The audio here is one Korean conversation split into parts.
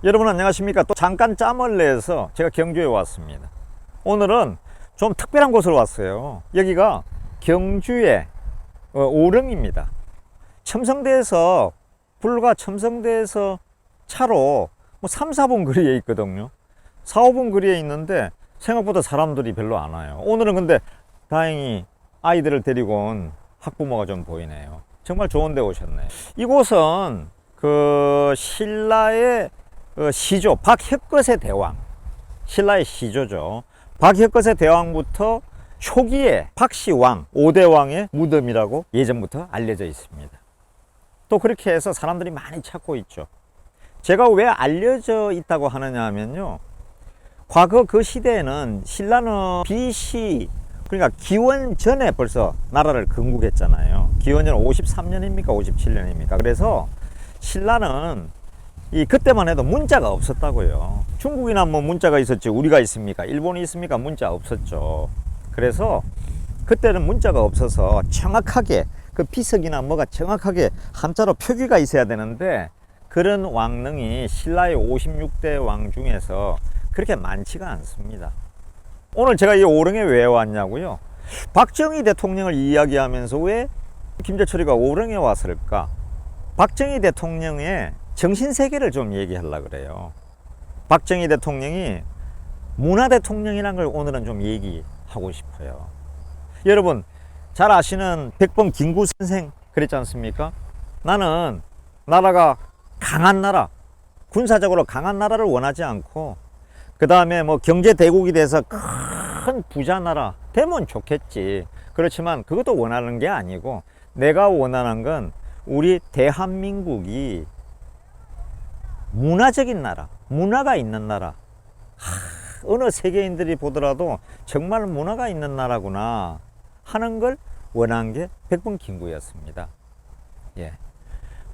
여러분 안녕하십니까. 또 잠깐 짬을 내서 제가 경주에 왔습니다. 오늘은 좀 특별한 곳으로 왔어요. 여기가 경주의 오릉입니다. 첨성대에서 불과 첨성대에서 차로 뭐 3, 4분 거리에 있거든요. 4, 5분 거리에 있는데 생각보다 사람들이 별로 안 와요. 오늘은 근데 다행히 아이들을 데리고 온 학부모가 좀 보이네요. 정말 좋은 데 오셨네요. 이곳은 그 신라의 시조 박혁거세 대왕, 신라의 시조죠. 박혁거세 대왕부터 초기에 박씨왕 5대왕의 무덤이라고 예전부터 알려져 있습니다. 또 그렇게 해서 사람들이 많이 찾고 있죠. 제가 왜 알려져 있다고 하느냐 하면요, 과거 그 시대에는 신라는 BC, 그러니까 기원 전에 벌써 나라를 건국했잖아요. 기원 전 53년입니까 57년입니까? 그래서 신라는 그때만 해도 문자가 없었다고요. 중국이나 뭐 문자가 있었지 우리가 있습니까? 일본이 있습니까? 문자 없었죠. 그래서 그때는 문자가 없어서 정확하게 그 비석이나 뭐가 정확하게 한자로 표기가 있어야 되는데, 그런 왕릉이 신라의 56대 왕 중에서 그렇게 많지가 않습니다. 오늘 제가 이 오릉에 왜 왔냐고요? 박정희 대통령을 이야기하면서 왜 김재철이가 오릉에 왔을까? 박정희 대통령의 정신세계를 좀 얘기하려고 그래요. 박정희 대통령이 문화대통령이라는 걸 오늘은 좀 얘기하고 싶어요. 여러분 잘 아시는 백범 김구 선생 그랬지 않습니까? 나는 나라가 강한 나라, 군사적으로 강한 나라를 원하지 않고, 그 다음에 뭐 경제대국이 돼서 큰 부자 나라 되면 좋겠지. 그렇지만 그것도 원하는 게 아니고, 내가 원하는 건 우리 대한민국이 문화적인 나라, 문화가 있는 나라. 어느 세계인들이 보더라도 정말 문화가 있는 나라구나 하는 걸 원한 게 백범 김구였습니다. 예.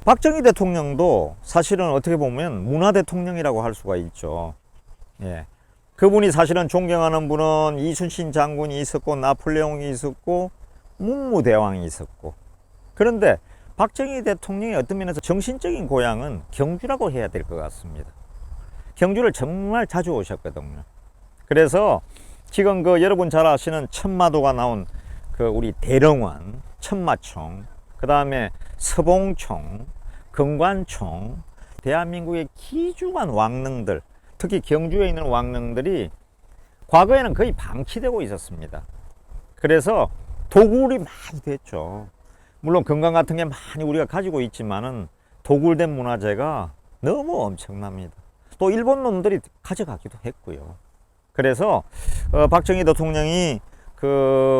박정희 대통령도 사실은 어떻게 보면 문화 대통령이라고 할 수가 있죠. 예. 그분이 사실은 존경하는 분은 이순신 장군이 있었고, 나폴레옹이 있었고, 문무대왕이 있었고. 그런데 박정희 대통령이 어떤 면에서 정신적인 고향은 경주라고 해야 될 것 같습니다. 경주를 정말 자주 오셨거든요. 그래서 지금 그 여러분 잘 아시는 천마도가 나온 그 우리 대릉원, 천마총, 그 다음에 서봉총, 금관총, 대한민국의 귀중한 왕릉들, 특히 경주에 있는 왕릉들이 과거에는 거의 방치되고 있었습니다. 그래서 도굴이 많이 됐죠. 물론 금관 같은 게 많이 우리가 가지고 있지만은 도굴된 문화재가 너무 엄청납니다. 또 일본 놈들이 가져가기도 했고요. 그래서 박정희 대통령이 그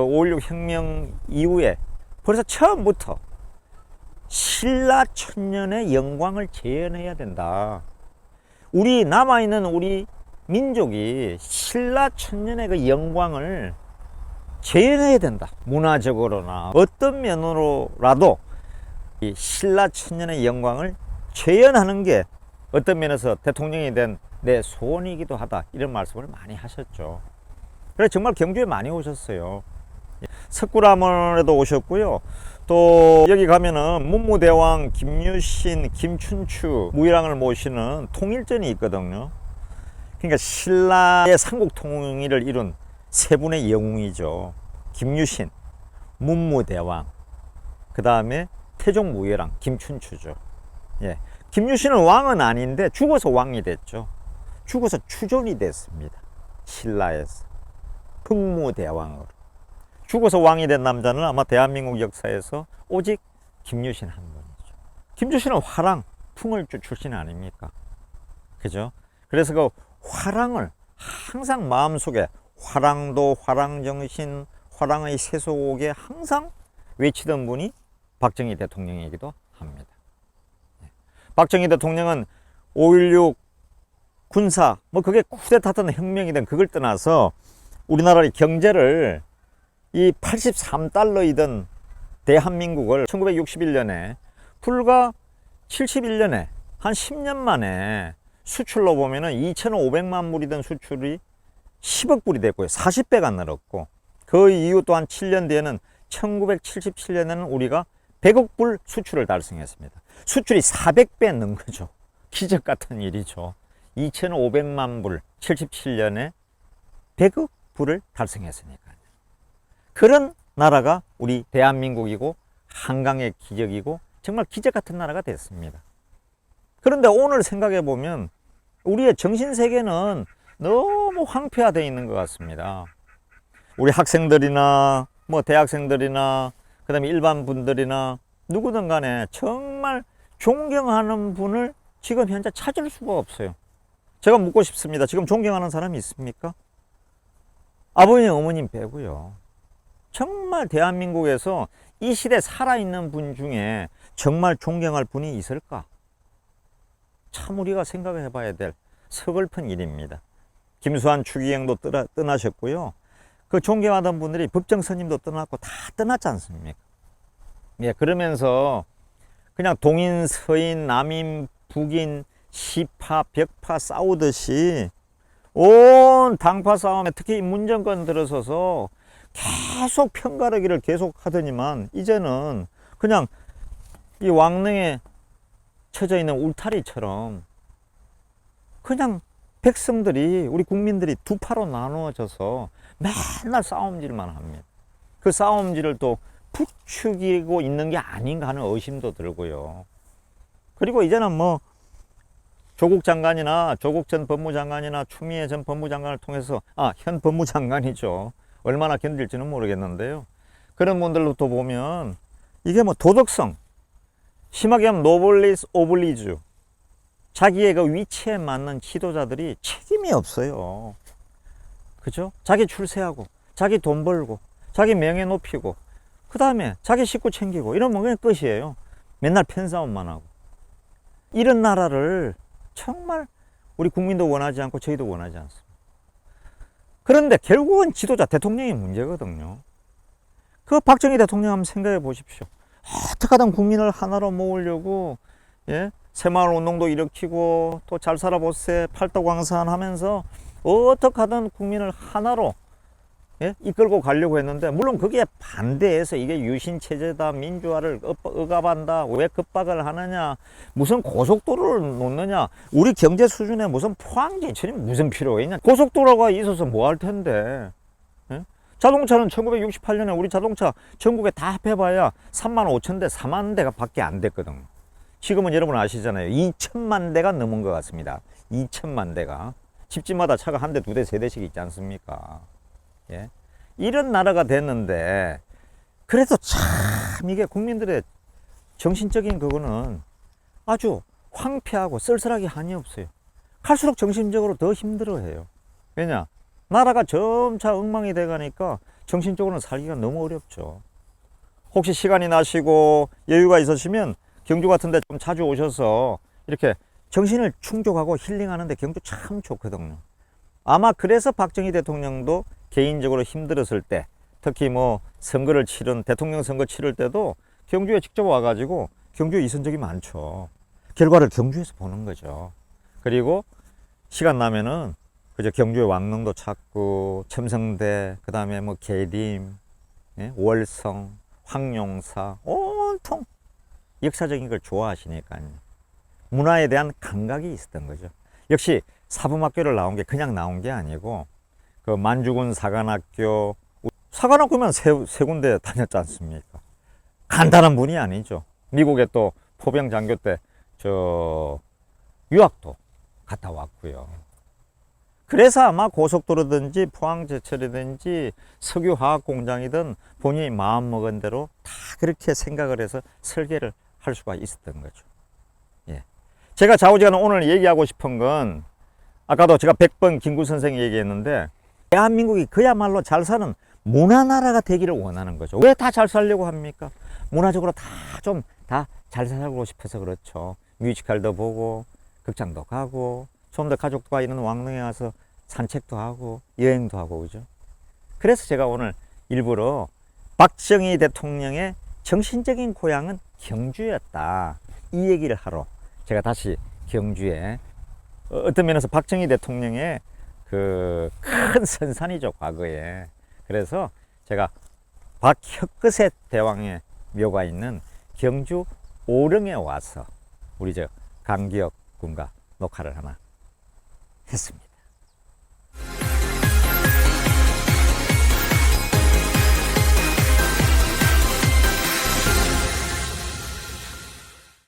5.16 혁명 이후에 벌써 처음부터 신라 천년의 영광을 재현해야 된다. 우리 남아있는 우리 민족이 신라 천년의 그 영광을 재현해야 된다. 문화적으로나 어떤 면으로라도 이 신라 천년의 영광을 재현하는 게 어떤 면에서 대통령이 된 내 소원이기도 하다, 이런 말씀을 많이 하셨죠. 그래서 정말 경주에 많이 오셨어요. 석굴암에도 오셨고요. 또 여기 가면은 문무대왕 김유신, 김춘추, 무일왕을 모시는 통일전이 있거든요. 그러니까 신라의 삼국 통일을 이룬 세 분의 영웅이죠. 김유신, 문무대왕, 그 다음에 태종 무일왕, 김춘추죠. 예. 김유신은 왕은 아닌데 죽어서 왕이 됐죠. 죽어서 추존이 됐습니다. 신라에서 흥무대왕으로 죽어서 왕이 된 남자는 아마 대한민국 역사에서 오직 김유신 한 분이죠. 김유신은 화랑, 풍을주 출신 아닙니까? 그죠? 그래서 그 화랑을 항상 마음속에, 화랑도, 화랑정신, 화랑의 세속에 항상 외치던 분이 박정희 대통령이기도 합니다. 박정희 대통령은 5.16 군사, 뭐 그게 쿠데타든 혁명이든 그걸 떠나서 우리나라의 경제를 이 83달러이던 대한민국을 1961년에 불과 71년에 한 10년 만에 수출로 보면은 2,500만 불이던 수출이 10억 불이 됐고요. 40배가 늘었고, 그 이후 또한 7년 뒤에는 1977년에는 우리가 100억 불 수출을 달성했습니다. 수출이 400배 는 거죠. 기적 같은 일이죠. 2,500만 불, 77년에 100억 불을 달성했으니까요. 그런 나라가 우리 대한민국이고 한강의 기적이고 정말 기적 같은 나라가 됐습니다. 그런데 오늘 생각해 보면 우리의 정신세계는 너무 황폐화되어 있는 것 같습니다. 우리 학생들이나 뭐 대학생들이나 그다음에 일반 분들이나 누구든 간에 정말 존경하는 분을 지금 현재 찾을 수가 없어요. 제가 묻고 싶습니다. 지금 존경하는 사람이 있습니까? 아버님, 어머님 빼고요. 정말 대한민국에서 이 시대 살아있는 분 중에 정말 존경할 분이 있을까? 참 우리가 생각을 해봐야 될 서글픈 일입니다. 김수환 추기경도 떠나셨고요. 그 존경하던 분들이 법정 스님도 떠났고 다 떠났지 않습니까? 예, 그러면서 그냥 동인, 서인, 남인, 북인, 시파, 벽파 싸우듯이 온 당파 싸움에 특히 문정권 들어서서 계속 편가르기를 계속 하더니만 이제는 그냥 이 왕릉에 쳐져 있는 울타리처럼 그냥 백성들이 우리 국민들이 두 파로 나누어져서 맨날 싸움질만 합니다. 그 싸움질을 또 부추기고 있는 게 아닌가 하는 의심도 들고요. 그리고 이제는 뭐 조국 장관이나 조국 전 법무장관이나 추미애 전 법무장관을 통해서 현 법무장관이죠. 얼마나 견딜지는 모르겠는데요. 그런 분들로부터 보면 이게 뭐 도덕성, 심하게 하면 노블리스 오블리주, 자기의 그 위치에 맞는 지도자들이 책임이 없어요. 그죠? 자기 출세하고, 자기 돈 벌고, 자기 명예 높이고, 그 다음에 자기 식구 챙기고, 이러면 그냥 끝이에요. 맨날 팬싸움만 하고. 이런 나라를 정말 우리 국민도 원하지 않고 저희도 원하지 않습니다. 그런데 결국은 지도자, 대통령이 문제거든요. 그 박정희 대통령 한번 생각해 보십시오. 어떻게 하든 국민을 하나로 모으려고, 예? 새마을 운동도 일으키고, 또 잘 살아보세, 팔도광산 하면서 어떻게 하든 국민을 하나로, 예? 이끌고 가려고 했는데, 물론 그게 반대해서 이게 유신체제다, 민주화를 억압한다, 왜 급박을 하느냐, 무슨 고속도로를 놓느냐, 우리 경제 수준에 무슨 포항제철이 무슨 필요가 있냐, 고속도로가 있어서 뭐 할 텐데, 예? 자동차는 1968년에 우리 자동차 전국에 다 합해봐야 3만 5천 대, 4만 대가 밖에 안 됐거든요. 지금은 여러분 아시잖아요. 2천만 대가 넘은 것 같습니다. 2천만 대가. 집집마다 차가 한 대, 두 대, 세 대씩 있지 않습니까? 예? 이런 나라가 됐는데, 그래도 참 이게 국민들의 정신적인 그거는 아주 황폐하고 쓸쓸하게 한이 없어요. 갈수록 정신적으로 더 힘들어해요. 왜냐? 나라가 점차 엉망이 돼가니까 정신적으로는 살기가 너무 어렵죠. 혹시 시간이 나시고 여유가 있으시면 경주 같은 데 좀 자주 오셔서 이렇게 정신을 충족하고 힐링하는데 경주 참 좋거든요. 아마 그래서 박정희 대통령도 개인적으로 힘들었을 때, 특히 뭐 선거를 치른, 대통령 선거 치를 때도 경주에 직접 와가지고 경주에 있은 적이 많죠. 결과를 경주에서 보는 거죠. 그리고 시간 나면은 그저 경주의 왕릉도 찾고, 첨성대, 그 다음에 뭐 계림, 예? 월성, 황룡사, 온통 역사적인 걸 좋아하시니까요. 문화에 대한 감각이 있었던 거죠. 역시 사범학교를 나온 게 그냥 나온 게 아니고, 그 만주군 사관학교, 사관학교면 세 군데 다녔지 않습니까? 간단한 분이 아니죠. 미국에 또 포병 장교 때 유학도 갔다 왔고요. 그래서 아마 고속도로든지 포항제철이든지 석유화학공장이든 본인이 마음먹은 대로 다 그렇게 생각을 해서 설계를 할 수가 있었던 거죠. 예. 제가 좌우지간 오늘 얘기하고 싶은 건, 아까도 제가 100번 김구 선생이 얘기했는데, 대한민국이 그야말로 잘 사는 문화나라가 되기를 원하는 거죠. 왜 다 잘 살려고 합니까? 문화적으로 다 잘 살고 싶어서 그렇죠. 뮤지컬도 보고, 극장도 가고, 좀 더 가족과 있는 왕릉에 와서 산책도 하고, 여행도 하고, 그죠? 그래서 제가 오늘 일부러 박정희 대통령의 정신적인 고향은 경주였다, 이 얘기를 하러 제가 다시 경주에, 어떤 면에서 박정희 대통령의 그 큰 선산이죠, 과거에. 그래서 제가 박혁거세 대왕의 묘가 있는 경주 오릉에 와서 우리 강기혁 군과 녹화를 하나 했습니다.